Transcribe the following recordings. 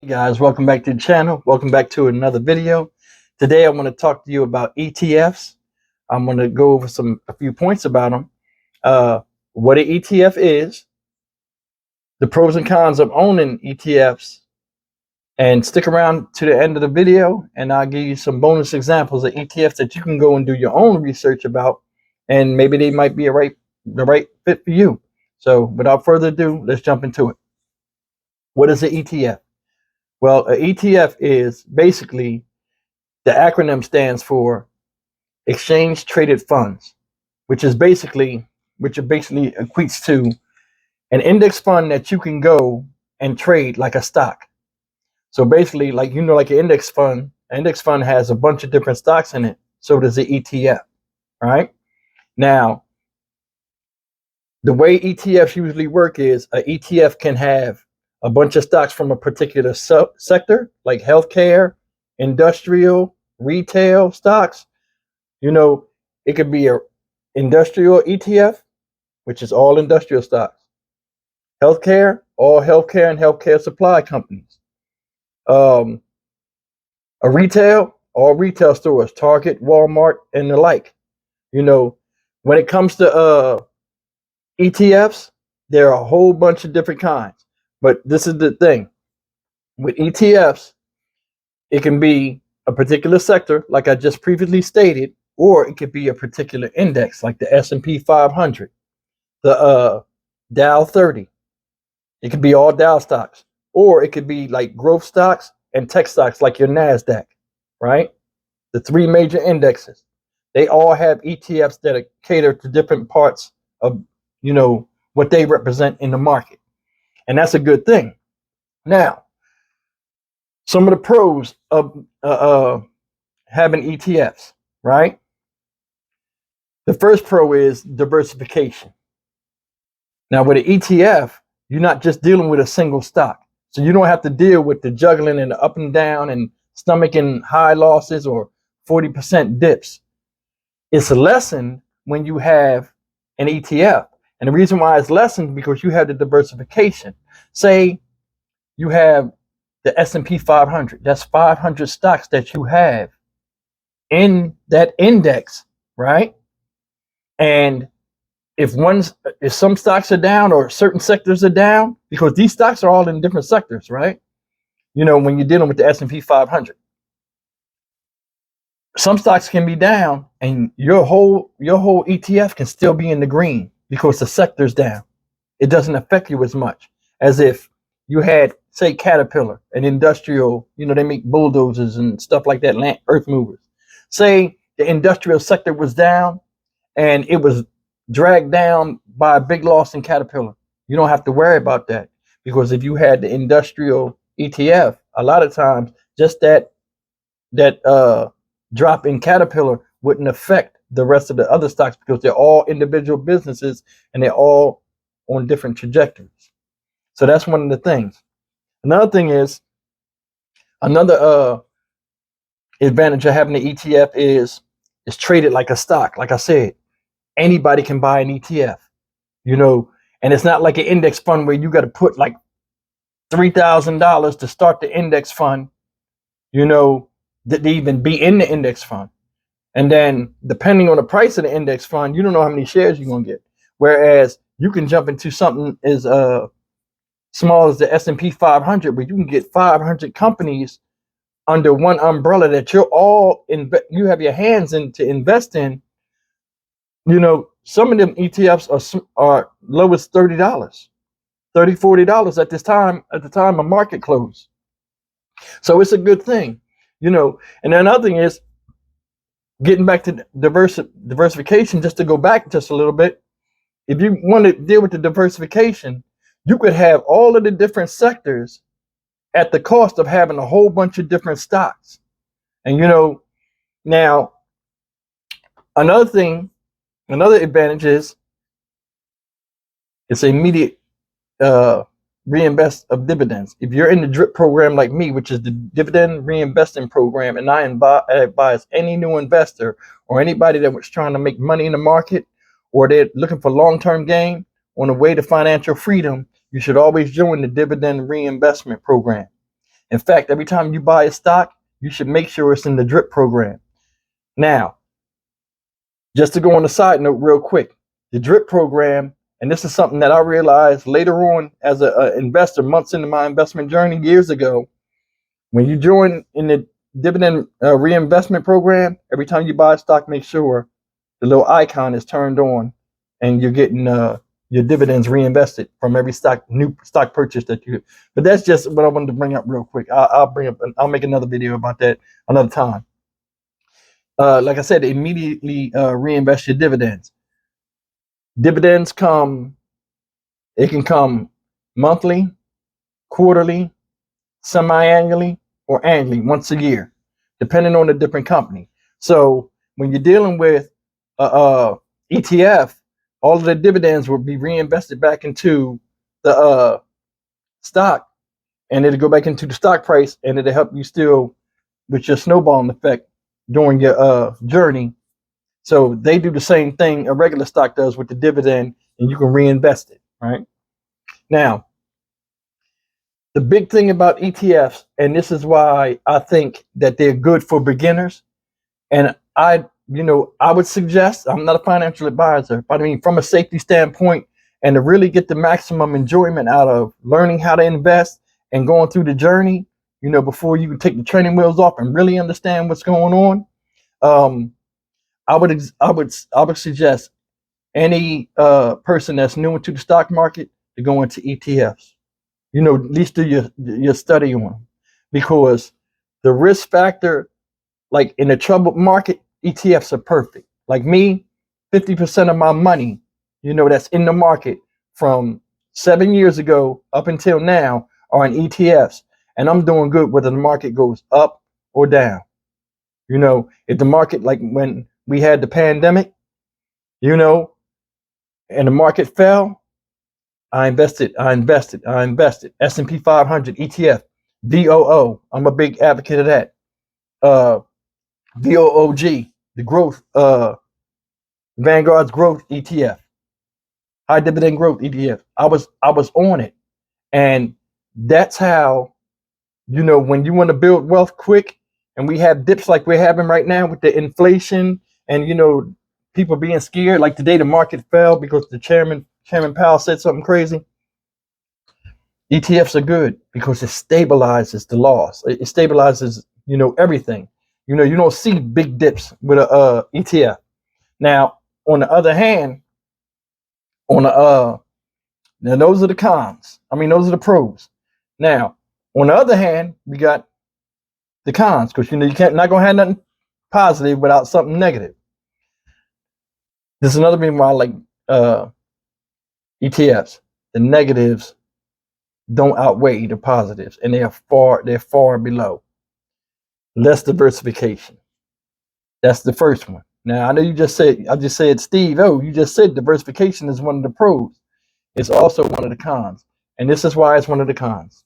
Hey guys, welcome back to the channel. Welcome back to another video. Today I want to talk to you about ETFs. I'm going to go over a few points about them. What an ETF is, the pros and cons of owning ETFs, and stick around to the end of the video and I'll give you some bonus examples of ETFs that you can go and do your own research about, and maybe they might be the right fit for you. So without further ado, let's jump into it. What is an ETF? Well, an ETF is basically, the acronym stands for Exchange Traded Funds, which basically equates to an index fund that you can go and trade like a stock. So basically, like like an index fund has a bunch of different stocks in it. So does the ETF, right? Now, the way ETFs usually work is an ETF can have a bunch of stocks from a particular sector, like healthcare, industrial, retail stocks. It could be a industrial ETF, which is all industrial stocks. Healthcare, all healthcare and healthcare supply companies. A retail, all retail stores, Target, Walmart, and the like. When it comes to ETFs, there are a whole bunch of different kinds. But this is the thing. With ETFs, it can be a particular sector, like I just previously stated, or it could be a particular index, like the S&P 500, the Dow 30. It could be all Dow stocks, or it could be like growth stocks and tech stocks, like your NASDAQ, right? The three major indexes. They all have ETFs that cater to different parts of, what they represent in the market. And that's a good thing. Now, some of the pros of having ETFs, right? The first pro is diversification. Now, with an ETF, you're not just dealing with a single stock. So you don't have to deal with the juggling and the up and down and stomaching high losses or 40% dips. It's lessened when you have an ETF. And the reason why it's lessened because you have the diversification. Say you have the S&P 500. That's 500 stocks that you have in that index, right? And if some stocks are down or certain sectors are down, because these stocks are all in different sectors, right? When you're dealing with the S&P 500, some stocks can be down and your whole ETF can still be in the green because the sector's down. It doesn't affect you as much as if you had, say, Caterpillar, an industrial, they make bulldozers and stuff like that, earth movers. Say the industrial sector was down and it was dragged down by a big loss in Caterpillar. You don't have to worry about that, because if you had the industrial ETF, a lot of times just that drop in Caterpillar wouldn't affect the rest of the other stocks, because they're all individual businesses and they're all on different trajectories. So that's one of the things. Another thing is, another advantage of having an ETF is it's traded like a stock. Like I said, anybody can buy an ETF, and it's not like an index fund where you got to put like $3,000 to start the index fund, to even be in the index fund. And then depending on the price of the index fund, you don't know how many shares you're going to get. Whereas you can jump into something as small as the S&P 500, where you can get 500 companies under one umbrella that you have your hands in to invest in. Some of them ETFs are low as $30, $40 at the time of market close. So it's a good thing, And another thing is, getting back to diversification, just to go back just a little bit, if you want to deal with the diversification, you could have all of the different sectors at the cost of having a whole bunch of different stocks. And now another advantage is it's immediate reinvest of dividends. If you're in the DRIP program like me, which is the dividend reinvesting program, and I advise any new investor or anybody that was trying to make money in the market, or they're looking for long-term gain on the way to financial freedom, you should always join the dividend reinvestment program. In fact, every time you buy a stock, you should make sure it's in the DRIP program. Now, just to go on a side note real quick, the DRIP program, and this is something that I realized later on as an investor, months into my investment journey years ago, when you join in the dividend reinvestment program, every time you buy a stock, make sure the little icon is turned on and you're getting your dividends reinvested from every new stock purchase that you. But that's just what I wanted to bring up real quick. I'll make another video about that another time. Like I said, immediately reinvest your dividends. Dividends it can come monthly, quarterly, semi-annually, or annually, once a year, depending on the different company. So when you're dealing with ETF, all of the dividends will be reinvested back into the stock, and it'll go back into the stock price, and it'll help you still with your snowballing effect during your journey. So they do the same thing a regular stock does with the dividend, and you can reinvest it, right? Now, the big thing about ETFs, and this is why I think that they're good for beginners, and I would suggest, I'm not a financial advisor, but I mean, from a safety standpoint, and to really get the maximum enjoyment out of learning how to invest and going through the journey, before you can take the training wheels off and really understand what's going on, I would suggest any person that's new into the stock market to go into ETFs. At least do your study on them, because the risk factor, like in a troubled market, ETFs are perfect. Like me, 50% of my money, that's in the market from 7 years ago up until now are in ETFs, and I'm doing good whether the market goes up or down. If the market, like when we had the pandemic, and the market fell, I invested. S&P 500 ETF, VOO. I'm a big advocate of that. VOOG, the growth, Vanguard's growth ETF, high dividend growth ETF. I was on it, and that's how, when you want to build wealth quick, and we have dips like we're having right now with the inflation, and people being scared. Like today, the market fell because the Chairman Powell said something crazy. ETFs are good because it stabilizes the loss. It stabilizes, everything. You don't see big dips with a ETF. Now, on the other hand, now those are the cons. I mean, those are the pros. Now, on the other hand, we got the cons, because you not gonna have nothing positive without something negative. This is another reason why I like ETFs. The negatives don't outweigh the positives, and they're far below. Less diversification. That's the first one. Now, I know I just said, Steve, you just said diversification is one of the pros. It's also one of the cons, and this is why it's one of the cons.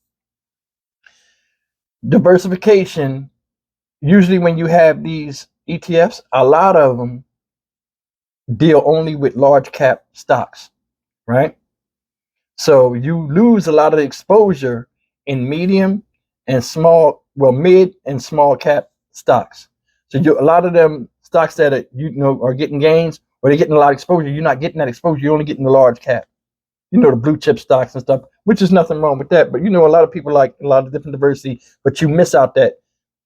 Diversification, usually when you have these ETFs, a lot of them deal only with large cap stocks, right? So you lose a lot of the exposure in medium and small, mid and small cap stocks. So a lot of them stocks that are getting gains, or they're getting a lot of exposure, you're not getting that exposure. You're only getting the large cap. The blue chip stocks and stuff, which is nothing wrong with that. But a lot of people like a lot of different diversity, but you miss out that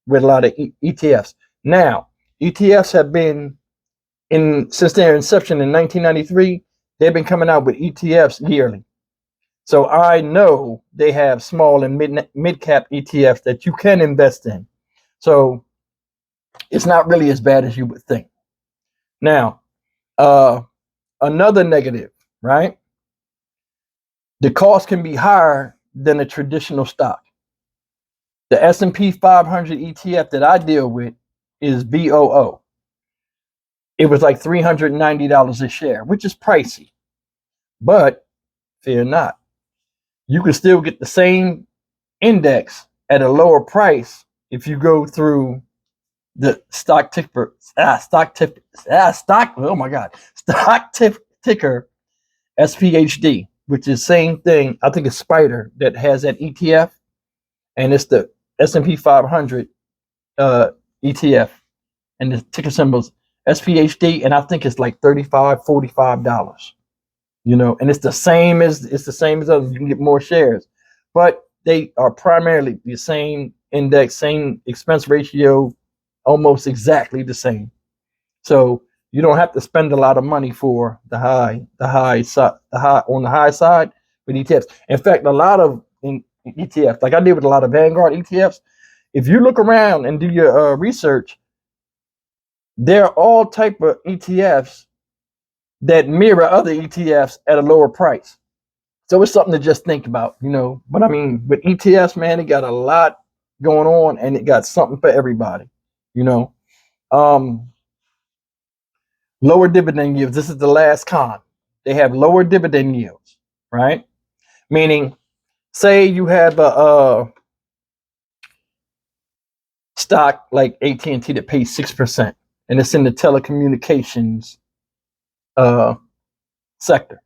with a lot of ETFs. Now, ETFs have been since their inception in 1993. They've been coming out with ETFs yearly. So I know they have small and mid cap ETFs that you can invest in. So it's not really as bad as you would think. Now, another negative, right? The cost can be higher than a traditional stock. The S&P 500 ETF that I deal with is VOO. It was like $390 a share, which is pricey. But fear not, you can still get the same index at a lower price if you go through the stock ticker SPHD, which is same thing. I think it's Spider that has that ETF, and it's the S&P 500 ETF, and the ticker symbol's SPHD, and I think it's like $45-$45. And it's the same as others. You can get more shares, but they are primarily the same index, same expense ratio, almost exactly the same. So you don't have to spend a lot of money for the high on the high side with ETFs. In fact, a lot of ETFs, like I did with a lot of Vanguard ETFs, if you look around and do your research, there are all type of ETFs that mirror other ETFs at a lower price. So it's something to just think about, But I mean, with ETFs, man, it got a lot going on, and it got something for everybody, Lower dividend yields. This is the last con. They have lower dividend yields, right? Meaning, say you have a stock like AT&T that pays 6%, and it's in the telecommunications sector.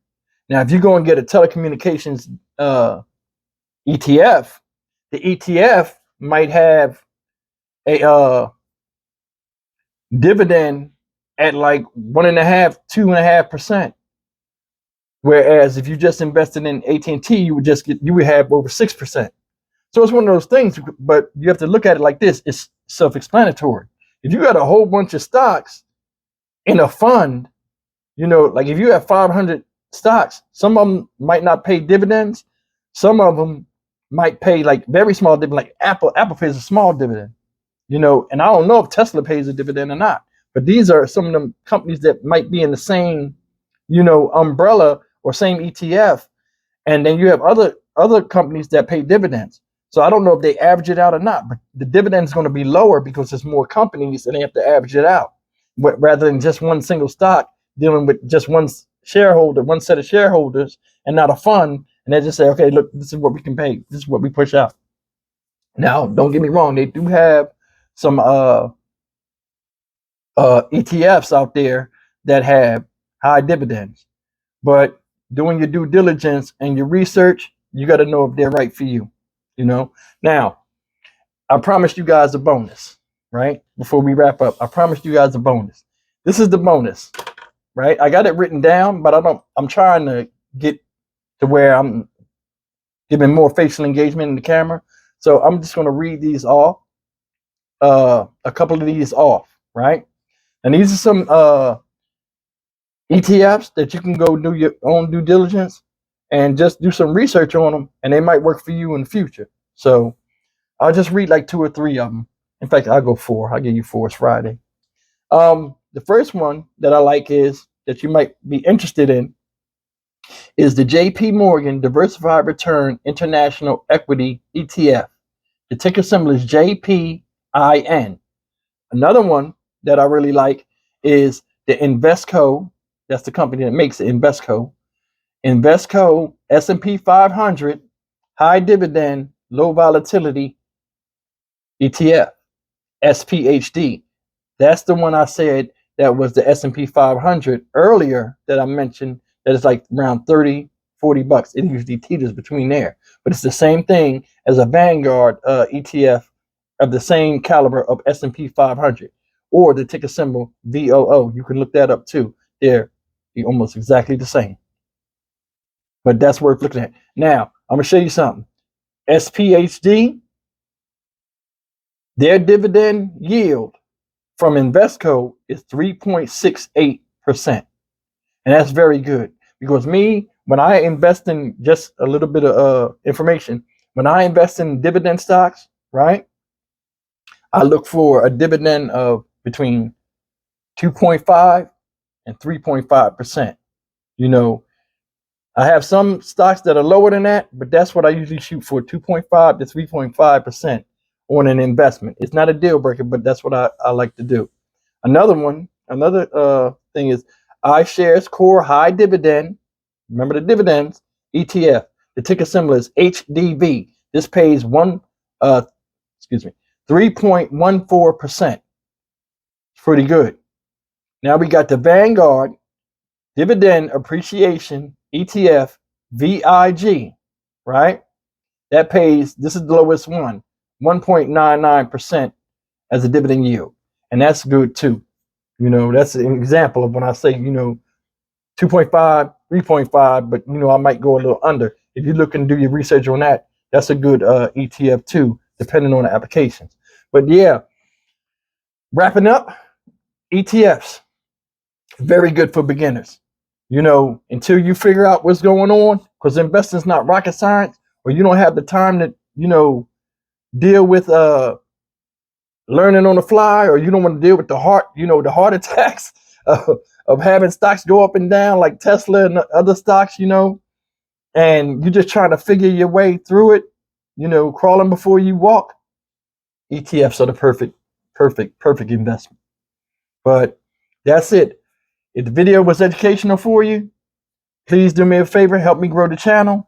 Now, if you go and get a telecommunications ETF, the ETF might have a dividend at like 1.5%, 2.5%. Whereas if you just invested in AT&T, you would have over 6%. So it's one of those things, but you have to look at it like this. It's self-explanatory. If you got a whole bunch of stocks in a fund, like if you have 500 stocks, some of them might not pay dividends. Some of them might pay like very small dividend, like Apple. Apple pays a small dividend, and I don't know if Tesla pays a dividend or not. But these are some of them companies that might be in the same, umbrella or same ETF. And then you have other companies that pay dividends. So I don't know if they average it out or not, but the dividend is going to be lower because there's more companies and they have to average it out. But rather than just one single stock dealing with just one shareholder, one set of shareholders, and not a fund, and they just say, okay, look, this is what we can pay. This is what we push out. Now, don't get me wrong. They do have some ETFs out there that have high dividends, but doing your due diligence and your research, you got to know if they're right for you. Now, I promised you guys a bonus, right? Before we wrap up, I promised you guys a bonus. This is the bonus, right? I got it written down, but I'm trying to get to where I'm giving more facial engagement in the camera. So I'm just going to read these off, a couple of these off, right? And these are some ETFs that you can go do your own due diligence and just do some research on them, and they might work for you in the future. So I'll just read like 2 or 3 of them. In fact, I'll go 4. I'll give you 4. It's Friday. The first one that I like is that you might be interested in is the JP Morgan Diversified Return International Equity ETF. The ticker symbol is JPIN. Another one that I really like is the Invesco. That's the company that makes it, Invesco. Invesco S&P 500 High Dividend Low Volatility ETF, SPHD. That's the one I said that was the S&P 500 earlier that I mentioned, that is like around 30, $40. It usually teeters between there. But it's the same thing as a Vanguard ETF of the same caliber of S&P 500, or the ticker symbol VOO. You can look that up too. They're almost exactly the same. But that's worth looking at. Now, I'm going to show you something. SPHD, their dividend yield from Invesco is 3.68%. And that's very good. Because when I invest in, just a little bit of information, when I invest in dividend stocks, right, I look for a dividend of between 2.5 and 3.5%. I have some stocks that are lower than that, but that's what I usually shoot for, 2.5 to 3.5% on an investment. It's not a deal breaker, but that's what I like to do. Another thing is iShares Core High Dividend. Remember the dividends, ETF. The ticker symbol is HDV. This pays 3.14%. It's pretty good. Now we got the Vanguard Dividend Appreciation ETF VIG, right? That pays, this is the lowest one, 1.99% as a dividend yield. And that's good too. That's an example of when I say, 2.5, 3.5, but I might go a little under. If you look and do your research on that, that's a good ETF too, depending on the applications. But yeah, wrapping up, ETFs, very good for beginners. Until you figure out what's going on, because investing is not rocket science, or you don't have the time to, deal with learning on the fly, or you don't want to deal with the heart attacks of having stocks go up and down like Tesla and other stocks, and you're just trying to figure your way through it, crawling before you walk. ETFs are the perfect investment. But that's it. If the video was educational for you, please do me a favor, help me grow the channel.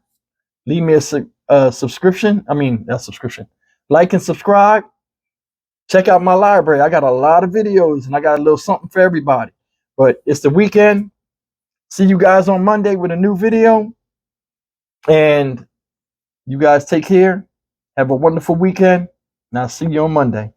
Leave me a subscription. Not subscription. Like and subscribe. Check out my library. I got a lot of videos and I got a little something for everybody. But it's the weekend. See you guys on Monday with a new video. And you guys take care. Have a wonderful weekend. And I'll see you on Monday.